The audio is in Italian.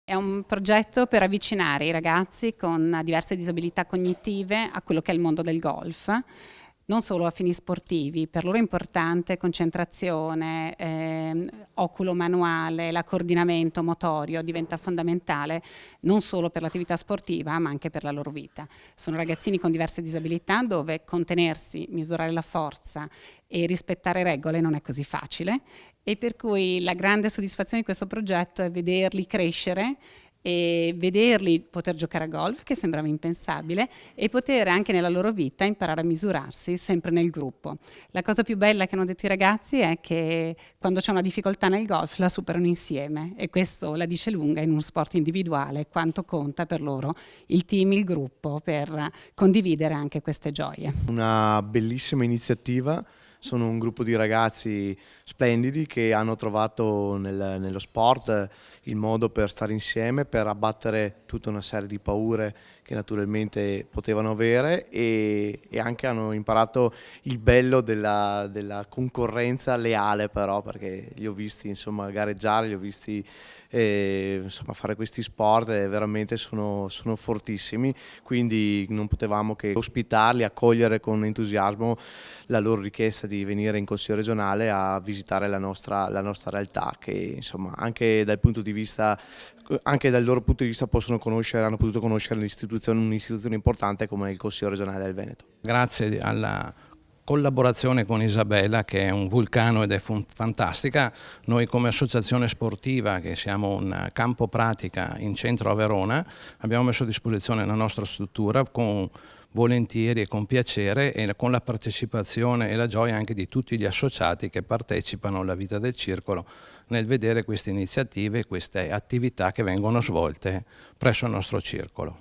È un progetto per avvicinare i ragazzi con diverse disabilità cognitive a quello che è il mondo del golf, non solo a fini sportivi. Per loro è importante concentrazione, oculo manuale, il coordinamento motorio diventa fondamentale non solo per l'attività sportiva ma anche per la loro vita. Sono ragazzini con diverse disabilità dove contenersi, misurare la forza e rispettare regole non è così facile, e per cui la grande soddisfazione di questo progetto è vederli crescere e vederli poter giocare a golf, che sembrava impensabile, e poter anche nella loro vita imparare a misurarsi sempre nel gruppo. La cosa più bella che hanno detto i ragazzi è che quando c'è una difficoltà nel golf la superano insieme, e questo la dice lunga in uno sport individuale, quanto conta per loro il team, il gruppo, per condividere anche queste gioie. Una bellissima iniziativa. Sono un gruppo di ragazzi splendidi che hanno trovato nello sport il modo per stare insieme, per abbattere tutta una serie di paure che naturalmente potevano avere, e anche hanno imparato il bello della concorrenza leale, però, perché li ho visti insomma gareggiare, li ho visti insomma fare questi sport e veramente sono fortissimi, quindi non potevamo che ospitarli, accogliere con entusiasmo la loro richiesta di venire in Consiglio regionale a visitare la nostra realtà, che insomma anche dal loro punto di vista hanno potuto conoscere un'istituzione importante come il Consiglio regionale del Veneto. Grazie alla collaborazione con Isabella, che è un vulcano ed è fantastica, noi come associazione sportiva, che siamo un campo pratica in centro a Verona, abbiamo messo a disposizione la nostra struttura con volentieri e con piacere, e con la partecipazione e la gioia anche di tutti gli associati che partecipano alla vita del circolo nel vedere queste iniziative e queste attività che vengono svolte presso il nostro circolo.